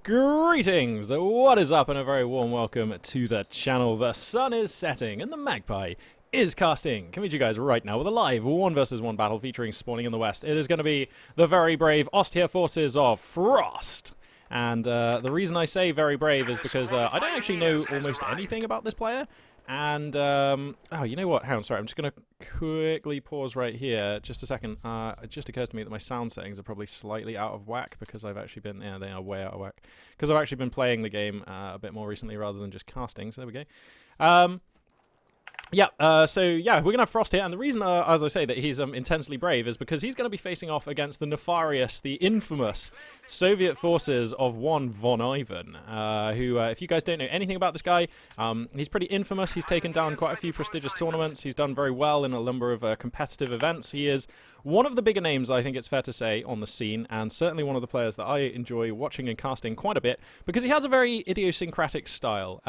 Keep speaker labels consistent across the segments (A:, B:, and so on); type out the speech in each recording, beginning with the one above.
A: Greetings! What is up, and a very warm welcome to the channel. The sun is setting and the magpie is casting. Coming to you guys right now with a live 1 vs 1 battle featuring spawning in the west. It is going to be the very brave austere forces of Frost. And the reason I say very brave is because I don't actually know almost anything about this player. And, oh, you know what? Hang on, sorry. I'm just going to quickly pause right here. Just a second. It just occurs to me that my sound settings are probably slightly out of whack because I've actually been, yeah, they are way out of whack. Because I've actually been playing the game a bit more recently rather than just casting. So there we go. So yeah, we're going to have Frost here, and the reason, as I say, that he's intensely brave is because he's going to be facing off against the nefarious, the infamous Soviet forces of one VonIvan, who, if you guys don't know anything about this guy, he's pretty infamous. He's taken down quite a few prestigious tournaments. He's done very well in a number of competitive events. He is one of the bigger names, I think it's fair to say, on the scene, and certainly one of the players that I enjoy watching and casting quite a bit, because he has a very idiosyncratic style.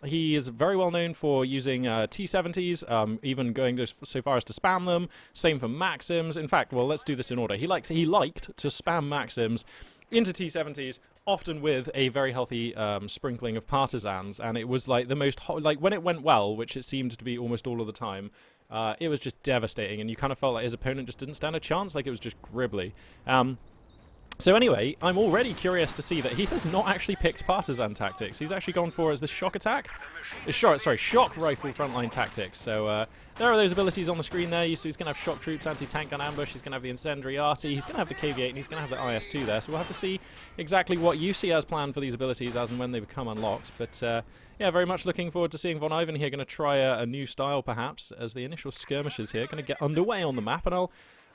A: He is very well known for using T70s, even going so far as to spam them. Same for Maxims. In fact, well, let's do this in order. He liked to spam Maxims into T70s, often with a very healthy sprinkling of partisans, and it was like the most when it went well, which it seemed to be almost all of the time. It was just devastating, and you kind of felt like his opponent just didn't stand a chance, like it was just gribbly. So anyway, I'm already curious to see that he has not actually picked partisan tactics. He's actually gone for the shock attack. Shock rifle frontline tactics. So there are those abilities on the screen there. So he's going to have shock troops, anti-tank gun ambush. He's going to have the incendiary arty. He's going to have the KV-8, and he's going to have the IS-2 there. So we'll have to see exactly what you see as planned for these abilities as and when they become unlocked. But yeah, very much looking forward to seeing VonIvan here. Going to try a new style perhaps as the initial skirmishes here going to get underway on the map, and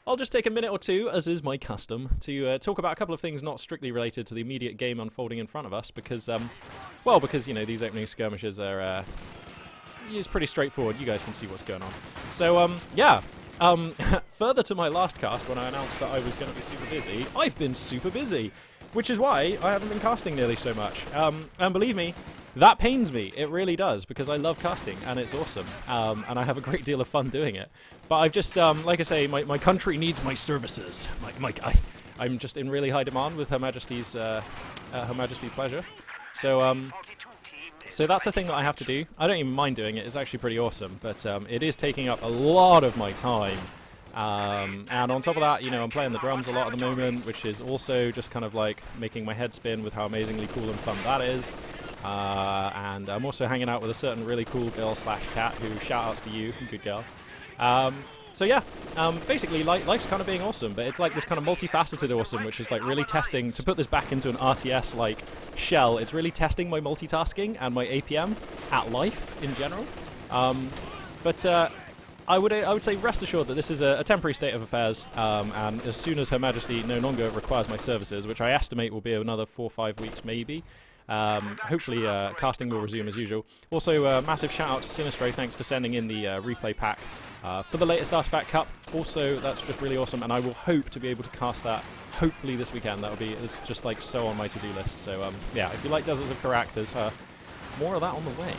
A: I'll just take a minute or two, as is my custom, to talk about a couple of things not strictly related to the immediate game unfolding in front of us, because, you know, these opening skirmishes are, it's pretty straightforward. You guys can see what's going on. So, further to my last cast, when I announced that I was going to be super busy, I've been super busy, which is why I haven't been casting nearly so much. And believe me, that pains me. It really does, because I love casting, and it's awesome. And I have a great deal of fun doing it. But I've just, like I say, my country needs my services. I'm just in really high demand with Her Majesty's pleasure. So that's the thing that I have to do. I don't even mind doing it. It's actually pretty awesome. But it is taking up a lot of my time. And on top of that, you know, I'm playing the drums a lot at the moment, which is also just kind of like making my head spin with how amazingly cool and fun that is. And I'm also hanging out with a certain really cool girl / cat who, shout outs to you, good girl. So yeah, basically life's kind of being awesome, but it's like this kind of multifaceted awesome, which is like really testing, to put this back into an RTS like shell, it's really testing my multitasking and my APM at life in general. I would say rest assured that this is a temporary state of affairs, and as soon as Her Majesty no longer requires my services, which I estimate will be another 4 or 5 weeks maybe, hopefully casting will resume as usual. Also, massive shout out to Sinistray, thanks for sending in the replay pack for the latest Artifact Cup. Also, that's just really awesome, and I will hope to be able to cast that hopefully this weekend. It's just like so on my to-do list. So yeah, if you like Deserts of Karak, there's more of that on the way.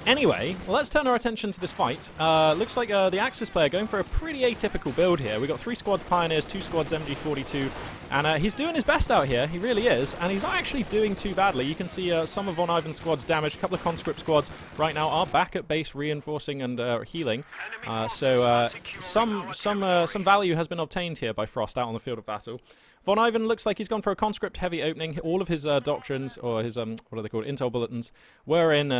A: Anyway, let's turn our attention to this fight. Looks like the Axis player going for a pretty atypical build here. We've got 3 squads Pioneers, 2 squads MG42, and he's doing his best out here. He really is, and he's not actually doing too badly. You can see some of VonIvan's squads damaged. A couple of conscript squads right now are back at base, reinforcing and healing. So some value has been obtained here by Frost out on the field of battle. VonIvan looks like he's gone for a conscript-heavy opening. All of his doctrines, or his, what are they called, intel bulletins, were in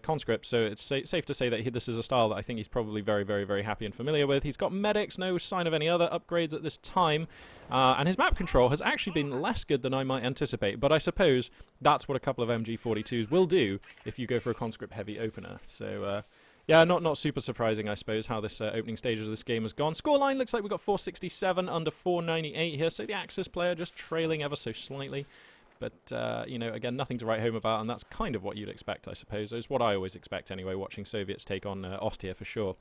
A: conscript, so it's safe to say that this is a style that I think he's probably very, very, very happy and familiar with. He's got medics, no sign of any other upgrades at this time, and his map control has actually been less good than I might anticipate, but I suppose that's what a couple of MG42s will do if you go for a conscript-heavy opener. So, yeah, not super surprising, I suppose, how this opening stages of this game has gone. Scoreline looks like we've got 467 under 498 here, so the Axis player just trailing ever so slightly. But, you know, again, nothing to write home about, and that's kind of what you'd expect, I suppose. It's what I always expect anyway, watching Soviets take on Ostia for sure.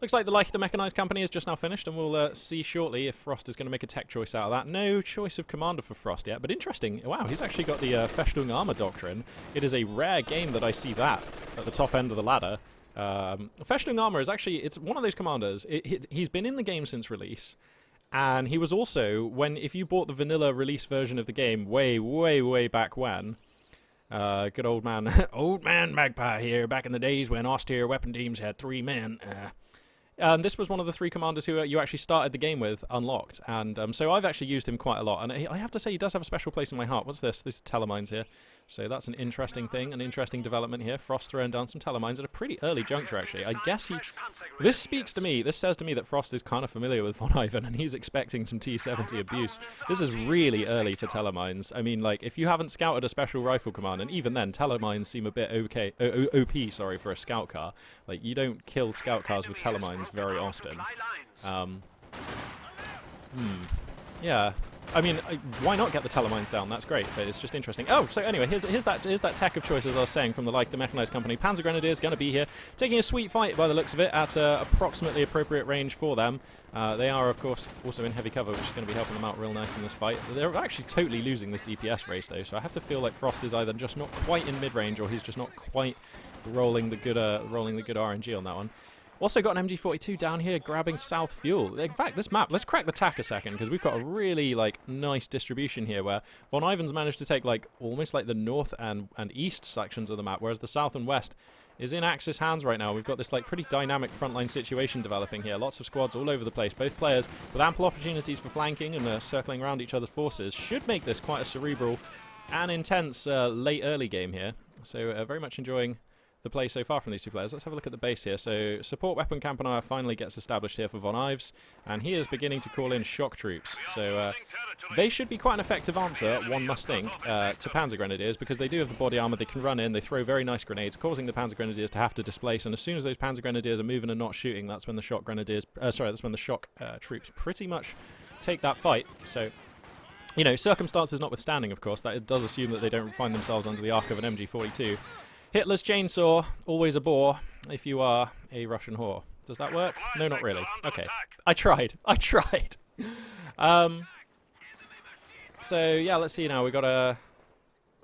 A: Looks like the Life the Mechanized Company is just now finished, and we'll see shortly if Frost is going to make a tech choice out of that. No choice of commander for Frost yet, but interesting. Wow, he's actually got the Festung Armor Doctrine. It is a rare game that I see that at the top end of the ladder. Festung Armor is actually, it's one of those commanders. He's been in the game since release, And he was also, if you bought the vanilla release version of the game way back when, good old man, old man Magpie here, back in the days when austere weapon teams had 3 men. This was one of the 3 commanders who you actually started the game with unlocked, and so I've actually used him quite a lot, and I have to say he does have a special place in my heart. What's this? This is telemines here. So that's an interesting thing, an interesting development here. Frost throwing down some telemines at a pretty early juncture, actually. I guess this speaks to me, this says to me that Frost is kind of familiar with VonIvan, and he's expecting some T-70 abuse. This is really early for telemines. I mean, like, if you haven't scouted a special rifle command, and even then, telemines seem a bit OP, sorry, for a scout car. Like, you don't kill scout cars with telemines very often. Yeah. I mean, why not get the telemines down? That's great, but it's just interesting. Oh, so anyway, here's that tech of choice, as I was saying, from the mechanized company. Panzer Grenadiers going to be here, taking a sweet fight by the looks of it, at approximately appropriate range for them. They are, of course, also in heavy cover, which is going to be helping them out real nice in this fight. They're actually totally losing this DPS race, though, so I have to feel like Frost is either just not quite in mid-range, or he's just not quite rolling the good RNG on that one. Also got an MG42 down here grabbing South Fuel. In fact, this map, let's crack the tack a second, because we've got a really, like, nice distribution here where VonIvan's managed to take, like, almost like the north and east sections of the map, whereas the south and west is in Axis hands right now. We've got this, like, pretty dynamic frontline situation developing here. Lots of squads all over the place. Both players with ample opportunities for flanking and circling around each other's forces. Should make this quite a cerebral and intense late early game here. So very much enjoying the play so far from these 2 players. Let's have a look at the base here. So support weapon Campanile finally gets established here for VonIves, and he is beginning to call in shock troops. So they should be quite an effective answer, one must think, to Panzer Grenadiers, because they do have the body armor. They can run in, they throw very nice grenades, causing the Panzer Grenadiers to have to displace, and as soon as those Panzer Grenadiers are moving and not shooting, that's when the shock Grenadiers, that's when the shock troops pretty much take that fight. So, you know, circumstances notwithstanding, of course, that it does assume that they don't find themselves under the arc of an MG42. Hitler's chainsaw, always a bore if you are a Russian whore. Does that work? No, not really. Okay. I tried. So, yeah, let's see now. We've got a...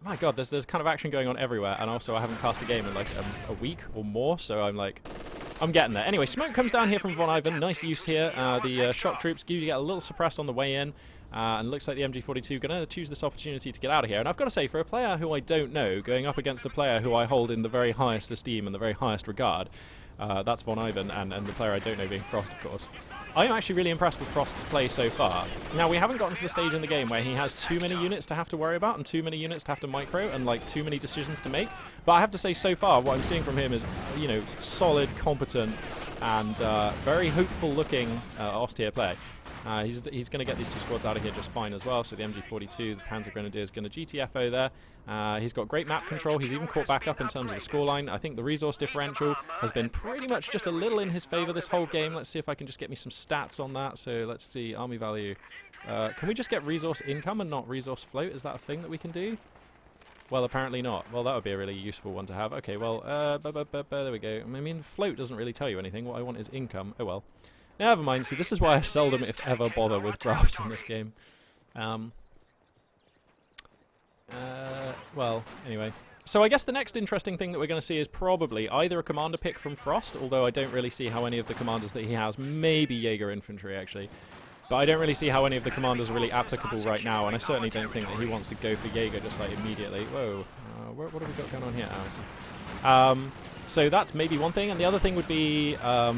A: My god, there's kind of action going on everywhere, and also I haven't cast a game in like a week or more, so I'm getting there. Anyway, smoke comes down here from VonIvan. Nice use here. The shock troops do get a little suppressed on the way in. And looks like the MG42 going to choose this opportunity to get out of here. And I've got to say, for a player who I don't know, going up against a player who I hold in the very highest esteem and the very highest regard, that's VonIvan, and the player I don't know being Frost, of course. I am actually really impressed with Frost's play so far. Now, we haven't gotten to the stage in the game where he has too many units to have to worry about and too many units to have to micro and, like, too many decisions to make. But I have to say, so far, what I'm seeing from him is, you know, solid, competent, and very hopeful-looking austere play. He's going to get these 2 squads out of here just fine as well. So the MG42, the Panzer Grenadier, is going to GTFO there. He's got great map control. He's even caught back up in terms of the scoreline. I think the resource differential has been pretty much just a little in his favor this whole game. Let's see if I can just get me some stats on that. So let's see, army value. Can we just get resource income and not resource float? Is that a thing that we can do? Well, apparently not. Well, that would be a really useful one to have. Okay, well, there we go. I mean, float doesn't really tell you anything. What I want is income. Oh, well. Never mind. See, this is why I seldom, if ever, bother with graphs in this game. Well, anyway. So I guess the next interesting thing that we're going to see is probably either a commander pick from Frost, although I don't really see how any of the commanders that he has, maybe Jaeger infantry, actually. But I don't really see how any of the commanders are really applicable right now, and I certainly don't think that he wants to go for Jaeger just, like, immediately. Whoa. What have we got going on here? Oh, I see. So that's maybe one thing, and the other thing would be a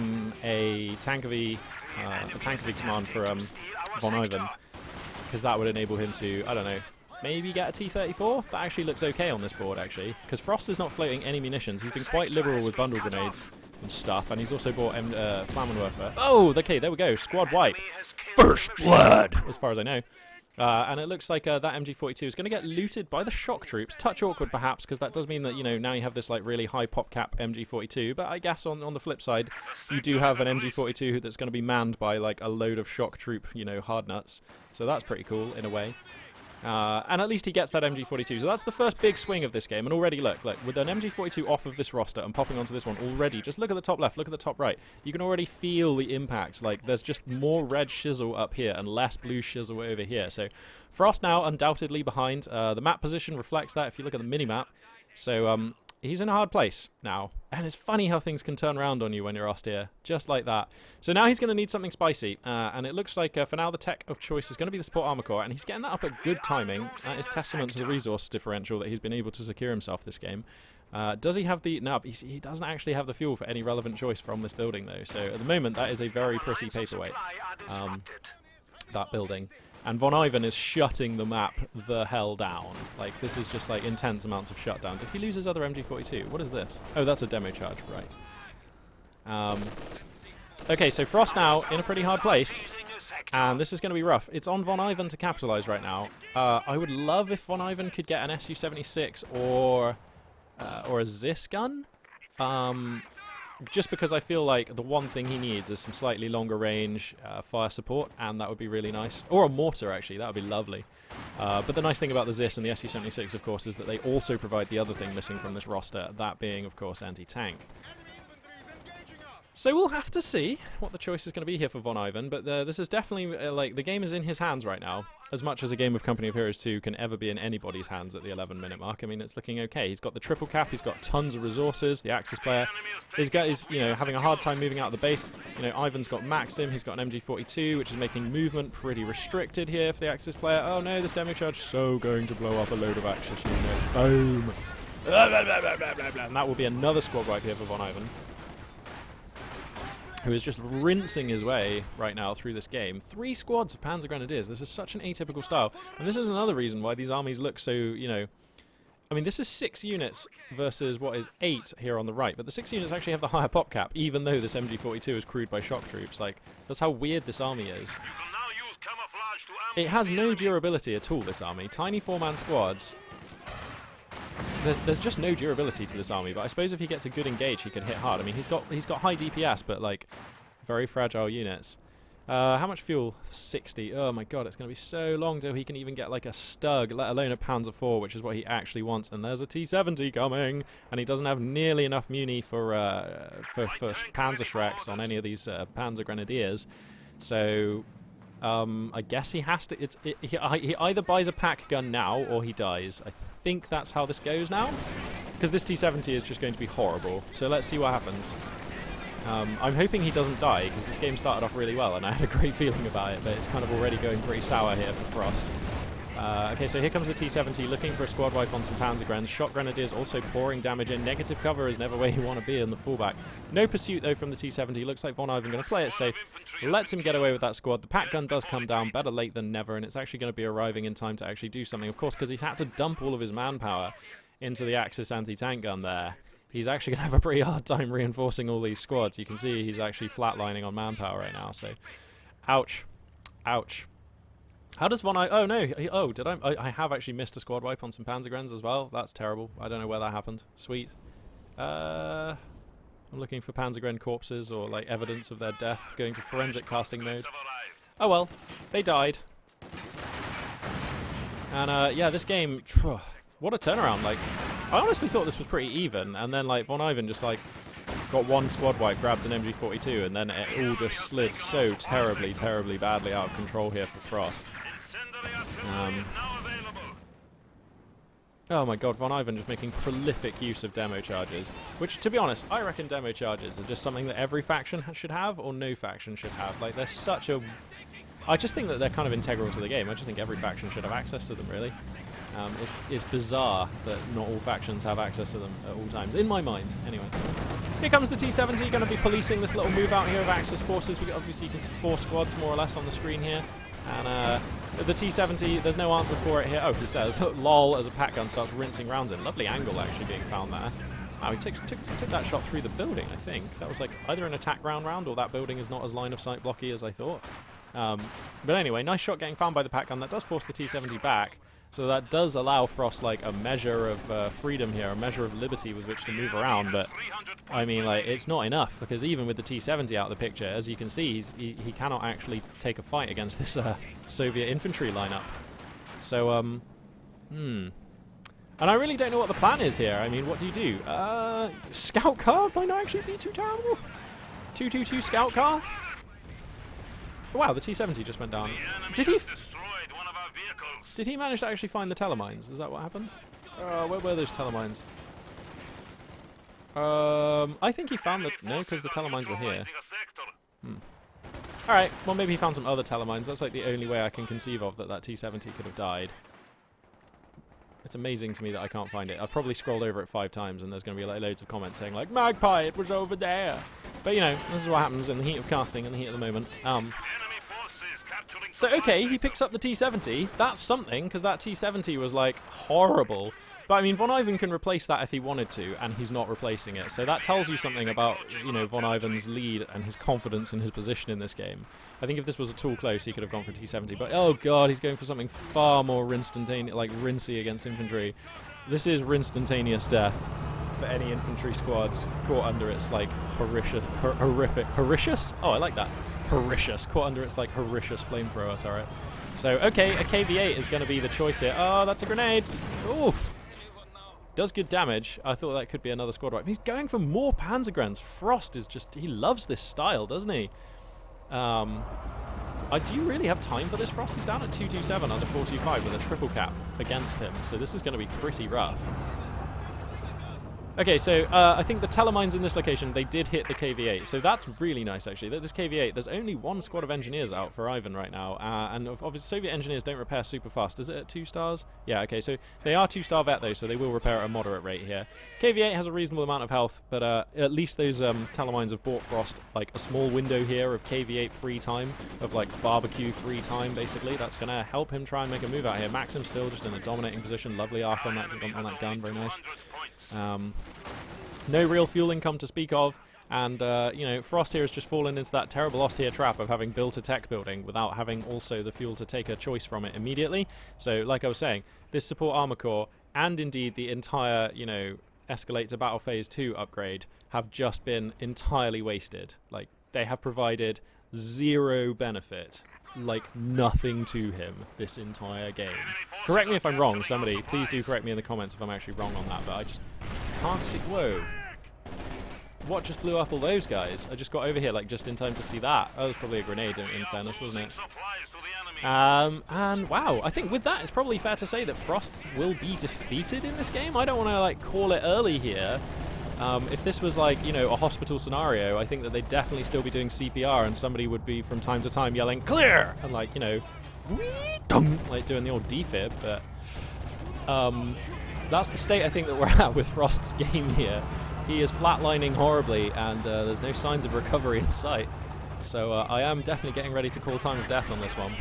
A: tankovy command for VonIvan, because that would enable him to, I don't know, maybe get a T-34? That actually looks okay on this board, actually, because Frost is not floating any munitions. He's been quite liberal with bundle grenades and stuff, and he's also bought Flammenwerfer. Oh, okay, there we go, squad wipe. First blood, as far as I know. And it looks like that MG42 is going to get looted by the shock troops. Touch awkward, perhaps, because that does mean that, you know, now you have this, like, really high pop cap MG42. But I guess on the flip side, you do have an MG42 that's going to be manned by, like, a load of shock troop, you know, hard nuts. So that's pretty cool, in a way. And at least he gets that MG42. So that's the first big swing of this game. And already, look, with an MG42 off of this roster and popping onto this one already, just look at the top left, look at the top right. You can already feel the impact. Like, there's just more red shizzle up here and less blue shizzle over here. So Frost now undoubtedly behind. The map position reflects that if you look at the mini-map. So he's in a hard place now. And it's funny how things can turn around on you when you're austere, just like that. So now he's going to need something spicy, and it looks like for now the tech of choice is going to be the support armor core, and he's getting that up at good timing. That is testament to the resource differential that he's been able to secure himself this game. Does he have the... No, he doesn't actually have the fuel for any relevant choice from this building, though. So at the moment, that is a very pretty paperweight, that building. And VonIvan is shutting the map the hell down. Like, this is just, like, intense amounts of shutdown. Did he lose his other MG42? What is this? Oh, that's a demo charge, right. Okay, so Frost now in a pretty hard place. And this is going to be rough. It's on VonIvan to capitalize right now. I would love if VonIvan could get an Su-76 or a Zis gun. Just because I feel like the one thing he needs is some slightly longer range fire support, and that would be really nice. Or a mortar, actually. That would be lovely. But the nice thing about the Zis and the Su-76, of course, is that they also provide the other thing missing from this roster, that being, of course, anti-tank. So we'll have to see what the choice is going to be here for VonIvan, but this is definitely, like, the game is in his hands right now, as much as a game of Company of Heroes 2 can ever be in anybody's hands at the 11-minute mark. I mean, it's looking okay. He's got the triple cap, he's got tons of resources, the Axis player is, you know, having a hard time moving out of the base. You know, Ivan's got Maxim, he's got an MG42, which is making movement pretty restricted here for the Axis player. Oh no, this demo charge is so going to blow up a load of Axis units. Boom! And that will be another squad wipe here for VonIvan, who is just rinsing his way right now through this game. 3 squads of Panzer Grenadiers. This is such an atypical style. And this is another reason why these armies look so, you know... I mean, this is 6 units versus what is 8 here on the right. But the 6 units actually have the higher pop cap, even though this MG42 is crewed by shock troops. Like, that's how weird this army is. It has no durability at all, this army. Tiny 4-man squads. There's just no durability to this army, but I suppose if he gets a good engage, he can hit hard. I mean, he's got high DPS, but like very fragile units. How much fuel? 60. Oh my god, it's going to be so long till he can even get like a Stug, let alone a Panzer IV, which is what he actually wants. And there's a T-70 coming, and he doesn't have nearly enough muni for Panzer Shreks on any of these Panzer Grenadiers. So I guess he has to. He either buys a pack gun now or he dies. I think that's how this goes now, because this T-70 is just going to be horrible. So let's see what happens. I'm hoping he doesn't die, because this game started off really well and I had a great feeling about it, but it's kind of already going pretty sour here for Frost. Okay, so here comes the T-70 looking for a squad wipe on some Panzer Grens. Shock Grenadiers also pouring damage in. Negative cover is never where you want to be in the fallback. No pursuit though from the T-70. Looks like VonIvan going to play it safe. Lets him get away with that squad. The pack gun does come down, better late than never, and it's actually going to be arriving in time to actually do something. Of course, because he's had to dump all of his manpower into the Axis anti-tank gun there. He's actually going to have a pretty hard time reinforcing all these squads. You can see he's actually flatlining on manpower right now, so... Ouch. Ouch. How does VonIvan... Oh, no. Oh, did I have actually missed a squad wipe on some Panzer Grens as well. That's terrible. I don't know where that happened. Sweet. I'm looking for Panzer Gren corpses or, like, evidence of their death. Going to forensic casting mode. Oh, well. They died. And, yeah, this game... What a turnaround. Like, I honestly thought this was pretty even. And then, like, VonIvan just, like... got one squad wipe, grabbed an MG42, and then it all just slid so terribly, terribly badly out of control here for Frost. Oh my god, VonIvan just making prolific use of demo charges, which, to be honest, I reckon demo charges are just something that every faction should have, or no faction should have. Like, they're such a... I just think that they're kind of integral to the game. I just think every faction should have access to them, really. It's bizarre that not all factions have access to them at all times, in my mind, anyway. Here comes the T-70, going to be policing this little move out here of Axis forces. Obviously, you can see 4 squads, more or less, on the screen here. And the T-70, there's no answer for it here. Oh, he says, lol, as a pack gun starts rinsing rounds in. Lovely angle, actually, being found there. Wow, he took that shot through the building, I think. That was, like, either an attack round, or that building is not as line-of-sight blocky as I thought. But anyway, nice shot getting found by the pack gun. That does force the T-70 back. So that does allow Frost, like, a measure of freedom here, a measure of liberty with which to move around, but, I mean, like, it's not enough, because even with the T-70 out of the picture, as you can see, he cannot actually take a fight against this Soviet infantry lineup. So, And I really don't know what the plan is here. I mean, what do you do? Scout car might not actually be too terrible. 222 scout car? Wow, the T-70 just went down. Did he manage to actually find the telemines? Is that what happened? Where were those telemines? I think he found the... No, because the telemines were here. Alright, well maybe he found some other telemines. That's like the only way I can conceive of that T-70 could have died. It's amazing to me that I can't find it. I've probably scrolled over it 5 times and there's going to be like loads of comments saying like, Magpie, it was over there. But you know, this is what happens in the heat of casting, in the heat of the moment. So okay, he picks up the T-70. That's something, because that T-70 was like horrible. But I mean, VonIvan can replace that if he wanted to, and he's not replacing it. So that tells you something about, you know, VonIvan's lead and his confidence in his position in this game. I think if this was a tool close, he could have gone for T-70. But oh god, he's going for something far more rinsey against infantry. This is rinstantaneous death for any infantry squads caught under its like horricious? Oh, I like that. Horricious. Caught under its like horricious flamethrower turret. So okay, a KV-8 is going to be the choice here. Oh, that's a grenade. Oof. Does good damage. I thought that could be another squad wipe. He's going for more Panzergrens. Frost is just... He loves this style, doesn't he? Do you really have time for this, Frost? He's down at 227 under 425 with a triple cap against him. So this is going to be pretty rough. Okay, so I think the telemines in this location, they did hit the KV-8. So that's really nice, actually. This KV-8, there's only 1 squad of engineers out for Ivan right now. And obviously, Soviet engineers don't repair super fast. Is it at 2 stars? Yeah, okay, so they are 2-star vet, though, so they will repair at a moderate rate here. KV-8 has a reasonable amount of health, but at least those telemines have bought Frost, like, a small window here of KV-8 free time, of, like, barbecue free time, basically. That's going to help him try and make a move out here. Maxim still just in a dominating position. Lovely arc on that gun. Very nice. No real fuel income to speak of, and you know, Frost here has just fallen into that terrible austere trap of having built a tech building without having also the fuel to take a choice from it immediately. So, like I was saying, this support armor core and indeed the entire, you know, Escalate to Battle Phase 2 upgrade have just been entirely wasted. Like, they have provided 0 benefit, like nothing to him this entire game. Correct me if I'm wrong, somebody. Please do correct me in the comments if I'm actually wrong on that, but I just can't see... Whoa. What just blew up all those guys? I just got over here, like, just in time to see that. Oh, it was probably a grenade in fairness, wasn't it? And wow, I think with that, it's probably fair to say that Frost will be defeated in this game. I don't want to, like, call it early here. If this was like, you know, a hospital scenario, I think that they'd definitely still be doing CPR and somebody would be from time to time yelling, clear! And like, you know, like doing the old defib, but that's the state I think that we're at with Frost's game here. He is flatlining horribly and there's no signs of recovery in sight. So I am definitely getting ready to call time of death on this one.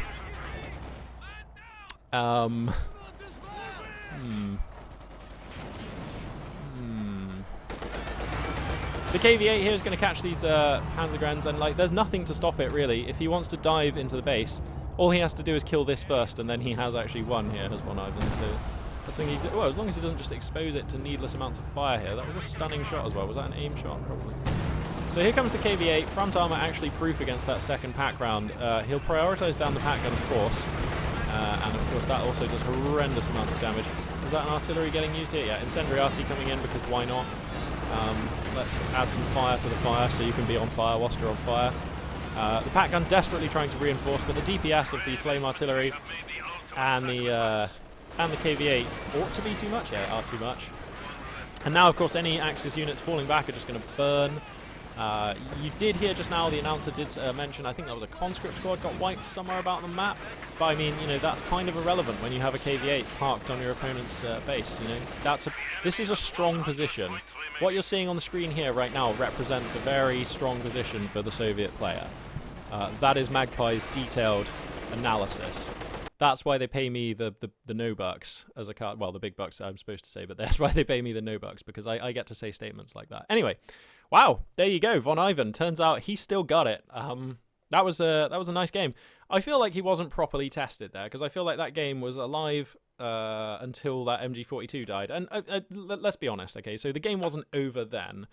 A: The KV-8 here is going to catch these Panzergrens, and like, there's nothing to stop it really. If he wants to dive into the base, all he has to do is kill this first, and then he has actually won here, has VonIvan. So I think he well, as long as he doesn't just expose it to needless amounts of fire here. That was a stunning shot as well. Was that an aim shot? Probably. So here comes the KV-8. Front armor actually proof against that second pack round. He'll prioritize down the pack gun, of course, and of course that also does horrendous amounts of damage. Is that an artillery getting used here? Yeah, incendiary arty coming in because why not? Let's add some fire to the fire so you can be on fire whilst you're on fire. The pack gun desperately trying to reinforce, but the DPS of the flame artillery and the KV-8 ought to be too much. Yeah, are too much. And now, of course, any Axis units falling back are just going to burn. You did hear just now, the announcer did mention, I think that was a conscript squad got wiped somewhere about the map. But I mean, you know, that's kind of irrelevant when you have a KV-8 parked on your opponent's base. You know, this is a strong position. What you're seeing on the screen here right now represents a very strong position for the Soviet player. That is Magpie's detailed analysis. That's why they pay me the no bucks as a card. Well, the big bucks I'm supposed to say, but that's why they pay me the no bucks, because I get to say statements like that. Anyway, wow, there you go, VonIvan. Turns out he still got it. That was a nice game. I feel like he wasn't properly tested there, because I feel like that game was alive until that MG42 died. And let's be honest, okay, so the game wasn't over then,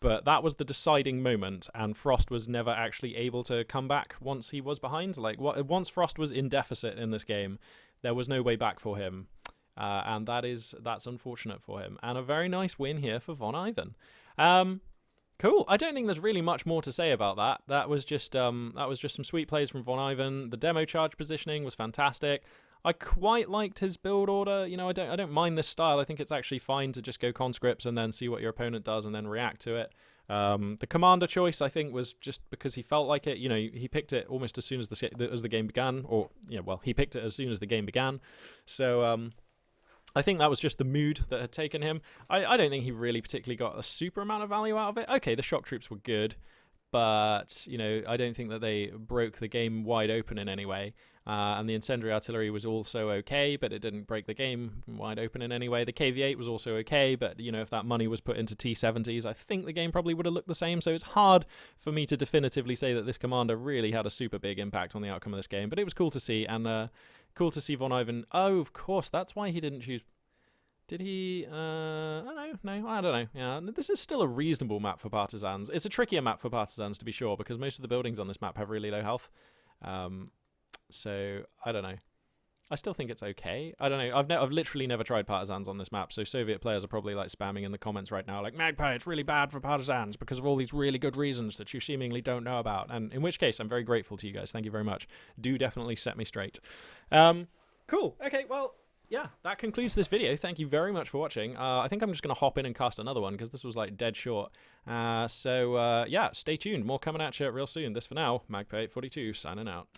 A: but that was the deciding moment, and Frost was never actually able to come back once he was behind. Like, once Frost was in deficit in this game, there was no way back for him, and that's unfortunate for him. And a very nice win here for VonIvan. Cool. I don't think there's really much more to say about that. That was just some sweet plays from VonIvan. The demo charge positioning was fantastic. I quite liked his build order. You know, I don't mind this style. I think it's actually fine to just go conscripts and then see what your opponent does and then react to it. The commander choice, I think, was just because he felt like it. You know, he picked it almost as soon as the game began, or yeah, well, he picked it as soon as the game began. So I think that was just the mood that had taken him. I don't think he really particularly got a super amount of value out of it. Okay, the shock troops were good, but you know, I don't think that they broke the game wide open in any way. And the incendiary artillery was also okay, but it didn't break the game wide open in any way. The KV-8 was also okay, but you know, if that money was put into T-70s, I think the game probably would have looked the same. So it's hard for me to definitively say that this commander really had a super big impact on the outcome of this game. But it was cool to see, and cool to see VonIvan. Oh, of course, that's why he didn't choose. Did he? I don't know. No, I don't know. Yeah, this is still a reasonable map for partisans. It's a trickier map for partisans, to be sure, because most of the buildings on this map have really low health. So I don't know. I still think it's okay. I don't know. I've literally never tried partisans on this map, so Soviet players are probably like spamming in the comments right now, like, Magpie, it's really bad for partisans because of all these really good reasons that you seemingly don't know about. And in which case, I'm very grateful to you guys. Thank you very much. Do definitely set me straight. Cool. Okay, well, yeah, that concludes this video. Thank you very much for watching. I think I'm just going to hop in and cast another one because this was like dead short. So yeah, stay tuned. More coming at you real soon. This for now. Magpie842 signing out.